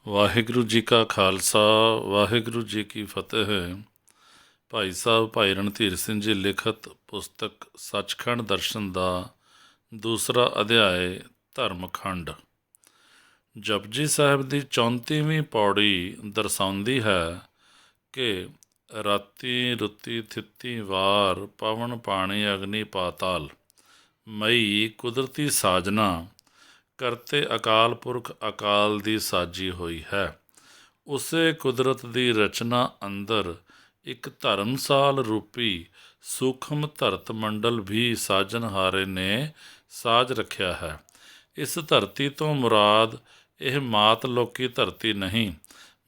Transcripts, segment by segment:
ਵਾਹਿਗੁਰੂ ਜੀ ਕਾ ਖਾਲਸਾ ਵਾਹਿਗੁਰੂ ਜੀ ਕੀ ਫਤਿਹ। ਭਾਈ ਸਾਹਿਬ ਭਾਈ ਰਣਧੀਰ ਸਿੰਘ ਜੀ ਲਿਖਤ ਪੁਸਤਕ ਸੱਚਖੰਡ ਦਰਸ਼ਨ ਦਾ ਦੂਸਰਾ ਅਧਿਆਇ ਧਰਮਖੰਡ। ਜਪਜੀ ਸਾਹਿਬ ਦੀ 34ਵੀਂ ਪੌੜੀ ਦਰਸਾਉਂਦੀ ਹੈ ਕਿ ਰਾਤੀ ਰੁੱਤੀ ਥਿੱਤੀ ਵਾਰ ਪਵਨ ਪਾਣੀ ਅਗਨੀ ਪਾਤਾਲ ਮਈ ਕੁਦਰਤੀ ਸਾਜਨਾ ਕਰਤੇ ਅਕਾਲ ਪੁਰਖ ਅਕਾਲ ਦੀ ਸਾਜੀ ਹੋਈ ਹੈ। ਉਸੇ ਕੁਦਰਤ ਦੀ ਰਚਨਾ ਅੰਦਰ ਇੱਕ ਧਰਮਸਾਲ ਰੂਪੀ ਸੂਖਮ ਧਰਤ ਮੰਡਲ ਵੀ ਸਾਜਨਹਾਰੇ ਨੇ ਸਾਜ ਰੱਖਿਆ ਹੈ। ਇਸ ਧਰਤੀ ਤੋਂ ਮੁਰਾਦ ਇਹ ਮਾਤ ਲੋਕੀ ਧਰਤੀ ਨਹੀਂ,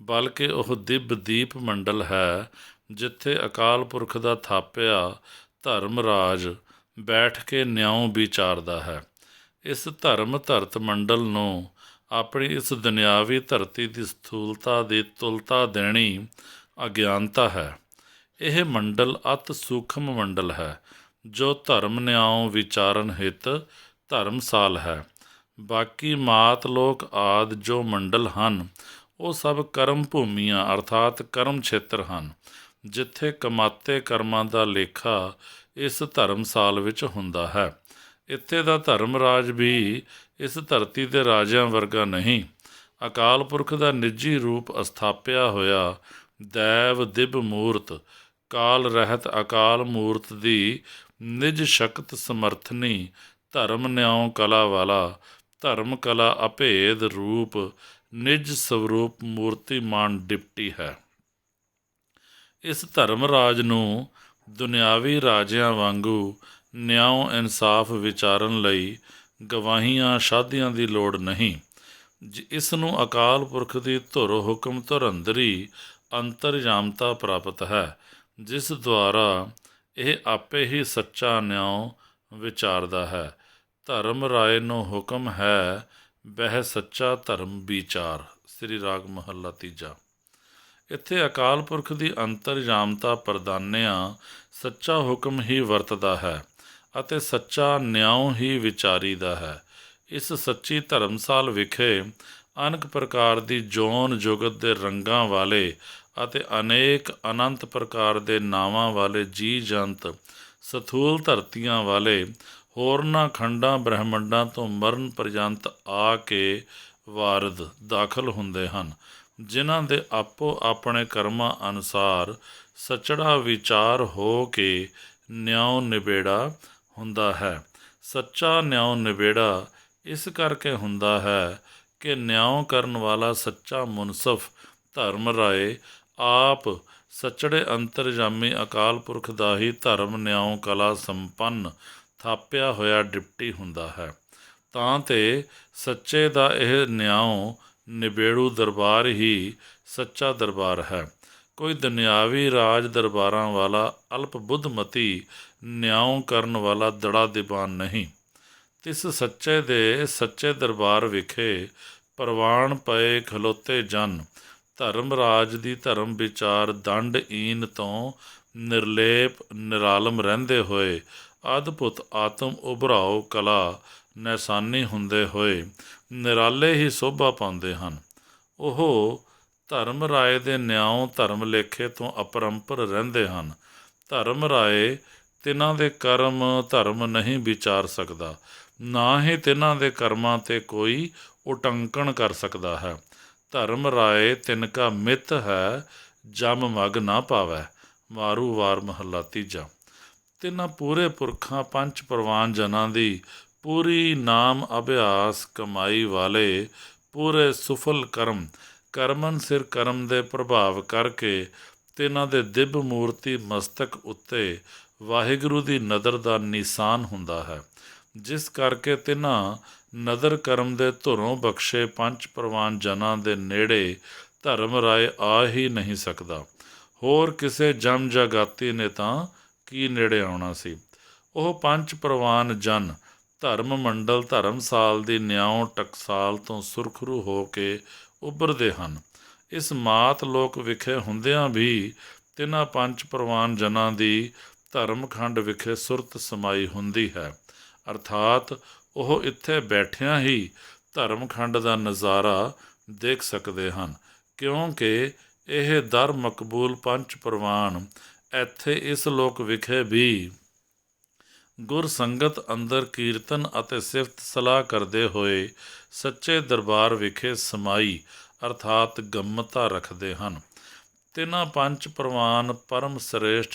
ਬਲਕਿ ਉਹ ਦਿਵ ਦੀਪ ਮੰਡਲ ਹੈ ਜਿੱਥੇ ਅਕਾਲ ਪੁਰਖ ਦਾ ਥਾਪਿਆ ਧਰਮ ਰਾਜ ਬੈਠ ਕੇ ਨਿਆਂ ਵਿਚਾਰਦਾ ਹੈ। ਇਸ ਧਰਮ ਧਰਤ ਮੰਡਲ ਨੂੰ ਆਪਣੀ ਇਸ ਦੁਨਿਆਵੀ ਧਰਤੀ ਦੀ ਸਥੂਲਤਾ ਦੀ ਤੁਲਤਾ ਦੇਣੀ ਅਗਿਆਨਤਾ ਹੈ। ਇਹ ਮੰਡਲ ਅਤ ਸੂਖਮ ਮੰਡਲ ਹੈ ਜੋ ਧਰਮ ਨਿਆਂ ਵਿਚਾਰਨ ਹਿਤ ਧਰਮਸਾਲ ਹੈ। ਬਾਕੀ ਮਾਤ ਲੋਕ ਆਦਿ ਜੋ ਮੰਡਲ ਹਨ ਉਹ ਸਭ ਕਰਮ ਭੂਮੀਆਂ ਅਰਥਾਤ ਕਰਮ ਖੇਤਰ ਹਨ, ਜਿੱਥੇ ਕਮਾਤੇ ਕਰਮਾਂ ਦਾ ਲੇਖਾ ਇਸ ਧਰਮਸਾਲ ਵਿੱਚ ਹੁੰਦਾ ਹੈ। ਇੱਥੇ ਦਾ ਧਰਮ ਰਾਜ ਵੀ ਇਸ ਧਰਤੀ ਦੇ ਰਾਜਿਆਂ ਵਰਗਾ ਨਹੀਂ। ਅਕਾਲ ਪੁਰਖ ਦਾ ਨਿੱਜੀ ਰੂਪ ਅਸਥਾਪਿਆ ਹੋਇਆ ਦੈਵ ਦਿਵ ਮੂਰਤ ਕਾਲ ਰਹਿਤ ਅਕਾਲ ਮੂਰਤ ਦੀ ਨਿਜ ਸ਼ਕਤ ਸਮਰਥਨੀ ਧਰਮ ਨਿਆਂ ਕਲਾ ਵਾਲਾ ਧਰਮ ਕਲਾ ਅਭੇਦ ਰੂਪ ਨਿਜ ਸਵਰੂਪ ਮੂਰਤੀਮਾਨ ਡਿਪਟੀ ਹੈ। ਇਸ ਧਰਮ ਰਾਜ ਨੂੰ ਦੁਨਿਆਵੀ ਰਾਜਿਆਂ ਵਾਂਗੂ ਨਿਆਂ ਇਨਸਾਫ ਵਿਚਾਰਨ ਲਈ ਗਵਾਹੀਆਂ ਸ਼ਾਦੀਆਂ ਦੀ ਲੋੜ ਨਹੀਂ। ਇਸ ਨੂੰ ਅਕਾਲ ਪੁਰਖ ਦੀ ਧੁਰ ਹੁਕਮ ਧੁਰ ਅੰਦਰੀ ਅੰਤਰਜਾਮਤਾ ਪ੍ਰਾਪਤ ਹੈ, ਜਿਸ ਦੁਆਰਾ ਇਹ ਆਪੇ ਹੀ ਸੱਚਾ ਨਿਆਂ ਵਿਚਾਰਦਾ ਹੈ। ਧਰਮ ਰਾਏ ਨੂੰ ਹੁਕਮ ਹੈ ਬਹਿ ਸੱਚਾ ਧਰਮ ਵਿਚਾਰ। ਸ੍ਰੀ ਰਾਗ ਮਹੱਲਾ ਤੀਜਾ। ਇੱਥੇ ਅਕਾਲ ਪੁਰਖ ਦੀ ਅੰਤਰਜਾਮਤਾ ਪ੍ਰਦਾਨਿਆਂ ਸੱਚਾ ਹੁਕਮ ਹੀ ਵਰਤਦਾ ਹੈ ਅਤੇ ਸੱਚਾ ਨਿਆਂ ਹੀ ਵਿਚਾਰੀਦਾ ਹੈ। ਇਸ ਸੱਚੀ ਧਰਮਸਾਲ ਵਿਖੇ ਅਨੇਕ ਪ੍ਰਕਾਰ ਦੀ ਜੋਨ ਜੁਗਤ ਦੇ ਰੰਗਾਂ ਵਾਲੇ ਅਤੇ ਅਨੇਕ ਅਨੰਤ ਪ੍ਰਕਾਰ ਦੇ ਨਾਵਾਂ ਵਾਲੇ ਜੀ ਜੰਤ ਸਥੂਲ ਧਰਤੀਆਂ ਵਾਲੇ ਹੋਰਨਾਂ ਖੰਡਾਂ ਬ੍ਰਹਿਮੰਡਾਂ ਤੋਂ ਮਰਨ ਪਰਜੰਤ ਆ ਕੇ ਵਾਰਦ ਦਾਖਲ ਹੁੰਦੇ ਹਨ, ਜਿਨ੍ਹਾਂ ਦੇ ਆਪੋ ਆਪਣੇ ਕਰਮਾਂ ਅਨੁਸਾਰ ਸੱਚੜਾ ਵਿਚਾਰ ਹੋ ਕੇ ਨਿਆਂ ਨਿਬੇੜਾ ਹੁੰਦਾ ਹੈ। ਸੱਚਾ ਨਿਆਂ ਨਿਬੇੜਾ ਇਸ ਕਰਕੇ ਹੁੰਦਾ ਹੈ ਕਿ ਨਿਆਂ ਕਰਨ ਵਾਲਾ ਸੱਚਾ ਮੁਨਸਫ ਧਰਮ ਰਾਏ ਆਪ ਸੱਚੜੇ ਅੰਤਰਜਾਮੀ ਅਕਾਲ ਪੁਰਖ ਦਾ ਹੀ ਧਰਮ ਨਿਆਂ ਕਲਾ ਸੰਪੰਨ ਥਾਪਿਆ ਹੋਇਆ ਡਿਪਟੀ ਹੁੰਦਾ ਹੈ। ਤਾਂ ਤੇ ਸੱਚੇ ਦਾ ਇਹ ਨਿਆਂ ਨਿਬੇੜੂ ਦਰਬਾਰ ਹੀ ਸੱਚਾ ਦਰਬਾਰ ਹੈ। ਕੋਈ ਦੁਨਿਆਵੀ ਰਾਜ ਦਰਬਾਰਾਂ ਵਾਲਾ ਅਲਪ ਬੁੱਧਮਤੀ ਨਿਆਂ ਕਰਨ ਵਾਲਾ ਦੜਾ ਦੀਵਾਨ ਨਹੀਂ। ਤਿਸ ਸੱਚੇ ਦੇ ਸੱਚੇ ਦਰਬਾਰ ਵਿਖੇ ਪ੍ਰਵਾਨ ਪਏ ਖਲੋਤੇ ਜਨ ਧਰਮ ਰਾਜ ਦੀ ਧਰਮ ਵਿਚਾਰ ਦੰਡ ਈਨ ਤੋਂ ਨਿਰਲੇਪ ਨਿਰਾਲਮ ਰਹਿੰਦੇ ਹੋਏ ਅਦਭੁਤ ਆਤਮ ਉਭਰਾਓ ਕਲਾ ਨਿਸ਼ਾਨੀ ਹੁੰਦੇ ਹੋਏ ਨਿਰਾਲੇ ਹੀ ਸੋਭਾ ਪਾਉਂਦੇ ਹਨ। ਉਹ ਧਰਮ ਰਾਏ ਦੇ ਨਿਆਂ ਧਰਮ ਲੇਖੇ ਤੋਂ ਅਪਰੰਪਰ ਰਹਿੰਦੇ ਹਨ। ਧਰਮ ਰਾਏ ਤਿਨਾਂ ਦੇ ਕਰਮ ਧਰਮ ਨਹੀਂ ਵਿਚਾਰ ਸਕਦਾ, ਨਾ ਹੀ ਤਿਨਾਂ ਦੇ ਕਰਮਾਂ 'ਤੇ ਕੋਈ ਉਟੰਕਣ ਕਰ ਸਕਦਾ ਹੈ। ਧਰਮ ਰਾਏ ਤਿਨਕਾ ਮਿੱਤ ਹੈ ਜਮ ਮਗ ਨਾ ਪਾਵੈ। ਮਾਰੂ ਵਾਰ ਮਹੱਲਾ ਤੀਜਾ। ਤਿੰਨਾਂ ਪੂਰੇ ਪੁਰਖਾਂ ਪੰਜ ਪ੍ਰਵਾਨ ਜਨਾਂ ਦੀ ਪੂਰੀ ਨਾਮ ਅਭਿਆਸ ਕਮਾਈ ਵਾਲੇ ਪੂਰੇ ਸੁਫਲ ਕਰਮਨ ਸਿਰ ਕਰਮ ਦੇ ਪ੍ਰਭਾਵ ਕਰਕੇ ਤਿੰਨਾਂ ਦੇ ਦਿਵ ਮੂਰਤੀ ਮਸਤਕ ਉੱਤੇ ਵਾਹਿਗੁਰੂ ਦੀ ਨਦਰ ਦਾ ਨਿਸ਼ਾਨ ਹੁੰਦਾ ਹੈ, ਜਿਸ ਕਰਕੇ ਤਿੰਨਾਂ ਨਦਰ ਕਰਮ ਦੇ ਧੁਰੋਂ ਬਖਸ਼ੇ ਪੰਜ ਪ੍ਰਵਾਨ ਜਨਾਂ ਦੇ ਨੇੜੇ ਧਰਮ ਰਾਏ ਆ ਹੀ ਨਹੀਂ ਸਕਦਾ। ਹੋਰ ਕਿਸੇ ਜਮ ਜਗਾਤੀ ਨੇ ਤਾਂ ਕੀ ਨੇੜੇ ਆਉਣਾ ਸੀ। ਉਹ ਪੰਜ ਪ੍ਰਵਾਨ ਜਨ ਧਰਮ ਮੰਡਲ ਧਰਮਸਾਲ ਦੀ ਨਿਆਂ ਟਕਸਾਲ ਤੋਂ ਸੁਰਖਰੂ ਹੋ ਕੇ ਉੱਭਰਦੇ ਹਨ। ਇਸ ਮਾਤ ਲੋਕ ਵਿਖੇ ਹੁੰਦਿਆਂ ਵੀ ਤਿੰਨਾਂ ਪੰਜ ਪ੍ਰਵਾਨ ਜਨਾਂ ਦੀ ਧਰਮਖੰਡ ਵਿਖੇ ਸੁਰਤ ਸਮਾਈ ਹੁੰਦੀ ਹੈ, ਅਰਥਾਤ ਉਹ ਇੱਥੇ ਬੈਠਿਆਂ ਹੀ ਧਰਮਖੰਡ ਦਾ ਨਜ਼ਾਰਾ ਦੇਖ ਸਕਦੇ ਹਨ, ਕਿਉਂਕਿ ਇਹ ਦਰ ਮਕਬੂਲ ਪੰਚ ਪ੍ਰਵਾਨ ਇੱਥੇ ਇਸ ਲੋਕ ਵਿਖੇ ਵੀ ਗੁਰ ਸੰਗਤ ਅੰਦਰ ਕੀਰਤਨ ਅਤੇ ਸਿਫਤ ਸਲਾਹ ਕਰਦੇ ਹੋਏ ਸੱਚੇ ਦਰਬਾਰ ਵਿਖੇ ਸਮਾਈ ਅਰਥਾਤ ਗੰਮਤਾ ਰੱਖਦੇ ਹਨ। ਤਿੰਨਾਂ ਪੰਜ ਪ੍ਰਵਾਨ ਪਰਮ ਸ੍ਰੇਸ਼ਟ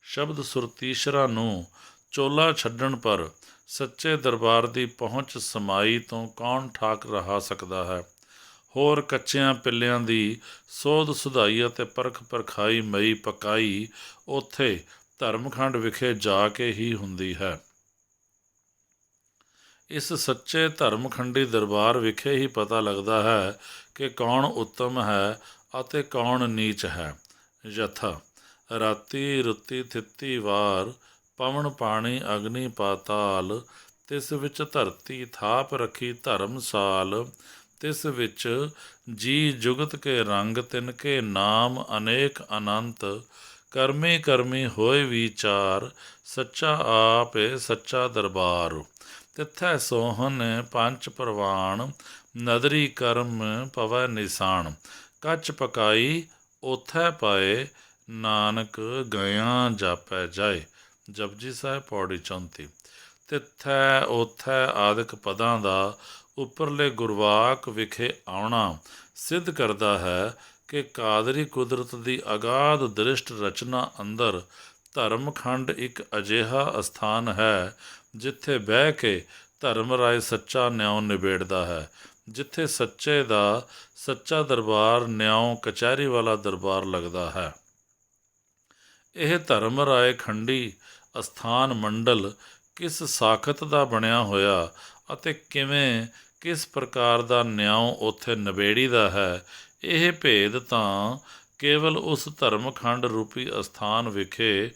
ਸ਼ਬਦ ਸੁਰਤੀਸ਼ਰਾਂ ਨੂੰ ਚੋਲਾ ਛੱਡਣ ਪਰ ਸੱਚੇ ਦਰਬਾਰ ਦੀ ਪਹੁੰਚ ਸਮਾਈ ਤੋਂ ਕੌਣ ਠਾਕ ਰਹਾ ਸਕਦਾ ਹੈ। ਹੋਰ ਕੱਚਿਆਂ ਪਿੱਲਿਆਂ ਦੀ ਸੋਧ ਸੁਧਾਈ ਅਤੇ ਪਰਖ ਪਰਖਾਈ ਮਈ ਪਕਾਈ ਉੱਥੇ ਧਰਮਖੰਡ ਵਿਖੇ ਜਾ ਕੇ ਹੀ ਹੁੰਦੀ ਹੈ। ਇਸ ਸੱਚੇ ਧਰਮਖੰਡੀ ਦਰਬਾਰ ਵਿਖੇ ਹੀ ਪਤਾ ਲੱਗਦਾ ਹੈ ਕਿ ਕੌਣ ਉੱਤਮ ਹੈ ਅਤੇ ਕੌਣ ਨੀਚ ਹੈ। ਯਥਾ ਰਾਤੀ ਰੁੱਤੀ ਥਿੱਤੀ ਵਾਰ ਪਵਨ ਪਾਣੀ ਅਗਨੀ ਪਾਤਾਲ ਤਿਸ ਵਿੱਚ ਧਰਤੀ ਥਾਪ ਰੱਖੀ ਧਰਮਸਾਲ ਤਿਸ ਵਿੱਚ ਜੀ ਜੁਗਤ ਕੇ ਰੰਗ ਤਿਨ ਕੇ ਨਾਮ ਅਨੇਕ ਅਨੰਤ ਕਰਮੀ ਕਰਮੀ ਹੋਏ ਵਿਚਾਰ ਸੱਚਾ ਆਪੇ ਸੱਚਾ ਦਰਬਾਰ ਤਿੱਥੈ ਸੋਹਨ ਪੰਚ ਪ੍ਰਵਾਨ ਨਦਰੀ ਕਰਮ ਪਵੈ ਨਿਸ਼ਾਨ ਕੱਚ ਪਕਾਈ ਓਥੈ ਪਾਏ ਨਾਨਕ ਗਿਆ ਜਾਪੈ ਜਾਏ। ਜਪਜੀ ਸਾਹਿਬ ਪੌੜੀ 34। ਤਿੱਥੈ ਓਥੈ ਆਦਿਕ ਪਦਾਂ ਦਾ ਉੱਪਰਲੇ ਗੁਰਵਾਕ ਵਿਖੇ ਆਉਣਾ ਸਿੱਧ ਕਰਦਾ ਹੈ ਕਿ ਕਾਦਰੀ ਕੁਦਰਤ ਦੀ ਅਗਾਧ ਦ੍ਰਿਸ਼ਟ ਰਚਨਾ ਅੰਦਰ ਧਰਮਖੰਡ ਇੱਕ ਅਜਿਹਾ ਅਸਥਾਨ ਹੈ ਜਿੱਥੇ ਬਹਿ ਕੇ ਧਰਮ ਰਾਏ ਸੱਚਾ ਨਿਆਂ ਨਿਬੇੜਦਾ ਹੈ, ਜਿੱਥੇ ਸੱਚੇ ਦਾ ਸੱਚਾ ਦਰਬਾਰ ਨਿਆਂ ਕਚਹਿਰੀ ਵਾਲਾ ਦਰਬਾਰ ਲੱਗਦਾ ਹੈ। ਇਹ ਧਰਮ ਰਾਏ ਖੰਡੀ ਅਸਥਾਨ ਮੰਡਲ ਕਿਸ ਸਾਖਤ ਦਾ ਬਣਿਆ ਹੋਇਆ ਅਤੇ ਕਿਵੇਂ ਕਿਸ ਪ੍ਰਕਾਰ ਦਾ ਨਿਆਂ ਉੱਥੇ ਨਿਬੇੜੀਦਾ ਹੈ, ਇਹ ਭੇਦ ਤਾਂ ਕੇਵਲ ਉਸ ਧਰਮਖੰਡ ਰੂਪੀ ਅਸਥਾਨ ਵਿਖੇ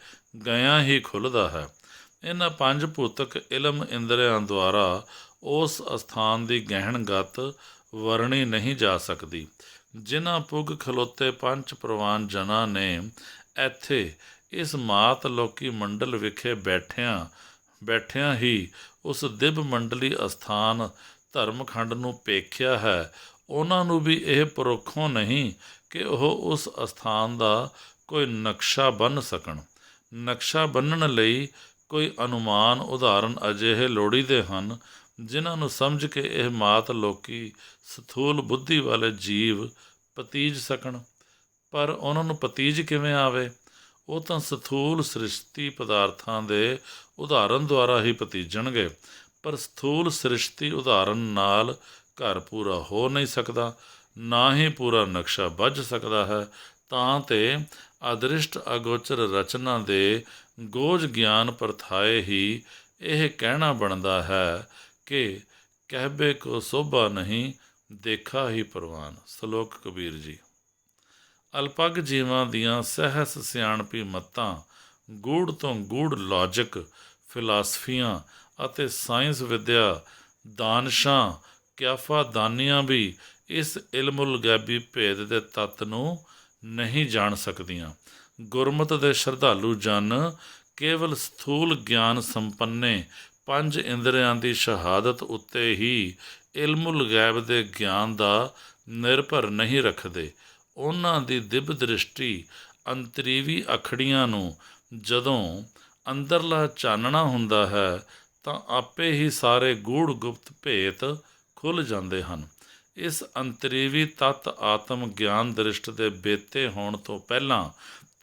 ਗਿਆਂ ਹੀ ਖੁੱਲ੍ਹਦਾ ਹੈ। ਇਹਨਾਂ ਪੰਜ ਭੂਤਕ ਇਲਮ ਇੰਦਰੀਆਂ ਦੁਆਰਾ ਉਸ ਅਸਥਾਨ ਦੀ ਗਹਿਣਗਤ ਵਰਣੀ ਨਹੀਂ ਜਾ ਸਕਦੀ। ਜਿਨ੍ਹਾਂ ਪੁੱਗ ਖਲੋਤੇ ਪੰਜ ਪ੍ਰਵਾਨ ਜਨਾਂ ਨੇ ਇੱਥੇ ਇਸ ਮਾਤ ਲੋਕੀ ਮੰਡਲ ਵਿਖੇ ਬੈਠਿਆਂ ਹੀ ਉਸ ਦਿਵ ਮੰਡਲੀ ਅਸਥਾਨ ਧਰਮਖੰਡ ਨੂੰ ਪੇਖਿਆ ਹੈ, ਉਹਨਾਂ ਨੂੰ ਵੀ ਇਹ ਪਰੋਖੋਂ ਨਹੀਂ ਕਿ ਉਹ ਉਸ ਅਸਥਾਨ ਦਾ ਕੋਈ ਨਕਸ਼ਾ ਬੰਨ੍ਹ ਸਕਣ। ਨਕਸ਼ਾ ਬੰਨ੍ਹਣ ਲਈ ਕੋਈ ਅਨੁਮਾਨ ਉਦਾਹਰਨ ਅਜਿਹੇ ਲੋੜੀਂਦੇ ਹਨ ਜਿਨ੍ਹਾਂ ਨੂੰ ਸਮਝ ਕੇ ਇਹ ਮਾਤ ਲੋਕੀ ਸਥੂਲ ਬੁੱਧੀ ਵਾਲੇ ਜੀਵ ਪਤੀਜ ਸਕਣ। ਪਰ ਉਹਨਾਂ ਨੂੰ ਪਤੀਜ ਕਿਵੇਂ ਆਵੇ? ਉਹ ਤਾਂ ਸਥੂਲ ਸ੍ਰਿਸ਼ਟੀ ਪਦਾਰਥਾਂ ਦੇ ਉਦਾਹਰਨ ਦੁਆਰਾ ਹੀ ਪਤੀਜਣਗੇ, ਪਰ ਸਥੂਲ ਸ੍ਰਿਸ਼ਟੀ ਉਦਾਹਰਨ ਨਾਲ ਘਰ ਪੂਰਾ ਹੋ ਨਹੀਂ ਸਕਦਾ, ਨਾ ਹੀ ਪੂਰਾ ਨਕਸ਼ਾ ਬੱਝ ਸਕਦਾ ਹੈ। ਤਾਂ ਤੇ ਅਦ੍ਰਿਸ਼ਟ ਅਗੋਚਰ ਰਚਨਾ ਦੇ ਗੋਜ ਗਿਆਨ ਪਰਥਾਏ ਹੀ ਇਹ ਕਹਿਣਾ ਬਣਦਾ ਹੈ ਕਿ ਕਹਿਬੇ ਕੋ ਸੋਭਾ ਨਹੀਂ ਦੇਖਾ ਹੀ ਪ੍ਰਵਾਨ। ਸ਼ਲੋਕ ਕਬੀਰ ਜੀ। ਅਲਪੱਗ ਜੀਵਾਂ ਦੀਆਂ ਸਹਿਸ ਸਿਆਣਪੀ ਮੱਤਾਂ, ਗੂੜ ਤੋਂ ਗੂੜ ਲੌਜਿਕ, ਫਿਲਾਸਫੀਆਂ ਅਤੇ ਸਾਇੰਸ ਵਿਦਿਆ ਦਾਨਸ਼ਾਂ ਕਿਆਫਾ ਦਾਨੀਆਂ ਵੀ ਇਸ ਇਲਮੁਲ ਗੈਬੀ ਭੇਦ ਦੇ ਤੱਤ ਨੂੰ ਨਹੀਂ ਜਾਣ ਸਕਦੀਆਂ। ਗੁਰਮਤ ਦੇ ਸ਼ਰਧਾਲੂ ਜਨ ਕੇਵਲ ਸਥੂਲ ਗਿਆਨ ਸੰਪੰਨੇ ਪੰਜ ਇੰਦਰੀਆਂ ਦੀ ਸ਼ਹਾਦਤ ਉੱਤੇ ਹੀ ਇਲਮੁਲ ਗੈਬ ਦੇ ਗਿਆਨ ਦਾ ਨਿਰਭਰ ਨਹੀਂ ਰੱਖਦੇ। ਉਹਨਾਂ ਦੀ ਦਿਵ ਦ੍ਰਿਸ਼ਟੀ ਅੰਤਰੀਵੀ ਅਖੜੀਆਂ ਨੂੰ ਜਦੋਂ ਅੰਦਰਲਾ ਚਾਨਣਾ ਹੁੰਦਾ ਹੈ ਤਾਂ ਆਪੇ ਹੀ ਸਾਰੇ ਗੂੜ ਗੁਪਤ ਭੇਤ ਖੁੱਲ੍ਹ ਜਾਂਦੇ ਹਨ। ਇਸ ਅੰਤਰੀਵੀ ਤੱਤ ਆਤਮ ਗਿਆਨ ਦ੍ਰਿਸ਼ਟ ਦੇ ਬੇਤੇ ਹੋਣ ਤੋਂ ਪਹਿਲਾਂ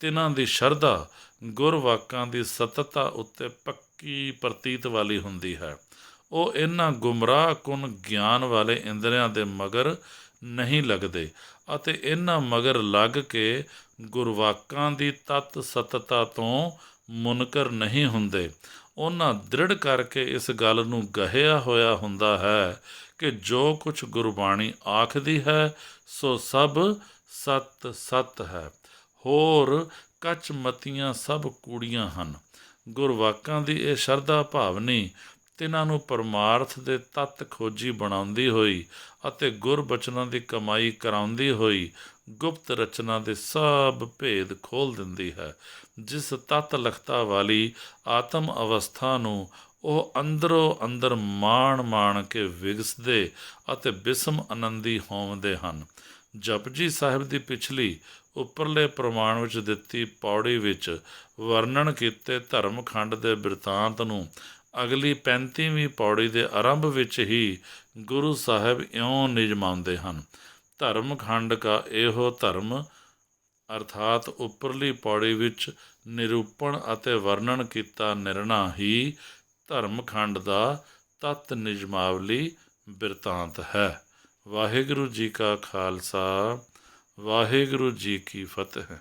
ਤਿਨਾਂ ਦੀ ਸ਼ਰਧਾ ਗੁਰਵਾਕਾਂ ਦੀ ਸਤਤਾ ਉੱਤੇ ਪੱਕੀ ਪ੍ਰਤੀਤ ਵਾਲੀ ਹੁੰਦੀ ਹੈ। ਉਹ ਇਹਨਾਂ ਗੁੰਮਰਾਹ ਕੁਨ ਗਿਆਨ ਵਾਲੇ ਇੰਦਰੀਆਂ ਦੇ ਮਗਰ ਨਹੀਂ ਲੱਗਦੇ ਅਤੇ ਇਹਨਾਂ ਮਗਰ ਲੱਗ ਕੇ ਗੁਰਵਾਕਾਂ ਦੀ ਤੱਤ ਸਤਤਾ ਤੋਂ ਮੁਨਕਰ ਨਹੀਂ ਹੁੰਦੇ। ਉਹਨਾਂ ਦ੍ਰਿੜ ਕਰਕੇ ਇਸ ਗੱਲ ਨੂੰ ਗਹਿਆ ਹੋਇਆ ਹੁੰਦਾ ਹੈ ਕਿ ਜੋ ਕੁਛ ਗੁਰਬਾਣੀ ਆਖਦੀ ਹੈ ਸੋ ਸਭ ਸਤ ਸਤ ਹੈ, ਹੋਰ ਕੱਚ ਮਤੀਆਂ ਸਭ ਕੂੜੀਆਂ ਹਨ। ਗੁਰਵਾਕਾਂ ਦੀ ਇਹ ਸ਼ਰਧਾ ਭਾਵਨੀ ਤਿਨਾਂ ਨੂੰ ਪਰਮਾਰਥ ਦੇ ਤੱਤ ਖੋਜੀ ਬਣਾਉਂਦੀ ਹੋਈ ਅਤੇ ਗੁਰਬਚਨਾਂ ਦੀ ਕਮਾਈ ਕਰਾਉਂਦੀ ਹੋਈ ਗੁਪਤ ਰਚਨਾ ਦੇ ਸਭ ਭੇਦ ਖੋਲ੍ਹ ਦਿੰਦੀ ਹੈ। ਜਿਸ ਤੱਤ ਲਖਤਾ ਵਾਲੀ ਆਤਮ ਅਵਸਥਾ ਨੂੰ ਉਹ ਅੰਦਰੋਂ ਅੰਦਰ ਮਾਣ ਕੇ ਵਿਗਸਦੇ ਅਤੇ ਬਿਸਮ ਆਨੰਦੀ ਹੋਵਦੇ ਹਨ। ਜਪਜੀ ਸਾਹਿਬ ਦੀ ਪਿਛਲੀ ਉੱਪਰਲੇ ਪ੍ਰਮਾਣ ਵਿੱਚ ਦਿੱਤੀ ਪੌੜੀ ਵਿੱਚ ਵਰਣਨ ਕੀਤੇ ਧਰਮ ਖੰਡ ਦੇ ਬਿਰਤਾਂਤ ਨੂੰ ਅਗਲੀ 35ਵੀਂ ਪੌੜੀ ਦੇ ਆਰੰਭ ਵਿੱਚ ਹੀ ਗੁਰੂ ਸਾਹਿਬ ਇਉਂ ਨਿਜਮਾਉਂਦੇ ਹਨ। ਧਰਮ ਖੰਡ ਕਾ ਇਹੋ ਧਰਮ ਅਰਥਾਤ ਉੱਪਰਲੀ ਪੌੜੀ ਵਿੱਚ ਨਿਰੂਪਣ ਅਤੇ ਵਰਣਨ ਕੀਤਾ ਨਿਰਣਾ ਹੀ ਧਰਮ ਖੰਡ ਦਾ ਤਤ ਨਿਜਮਾਵਲੀ ਬਿਰਤਾਂਤ ਹੈ। ਵਾਹਿਗੁਰੂ ਜੀ ਕਾ ਖਾਲਸਾ, ਵਾਹਿਗੁਰੂ ਜੀ ਕੀ ਫਤਿਹ।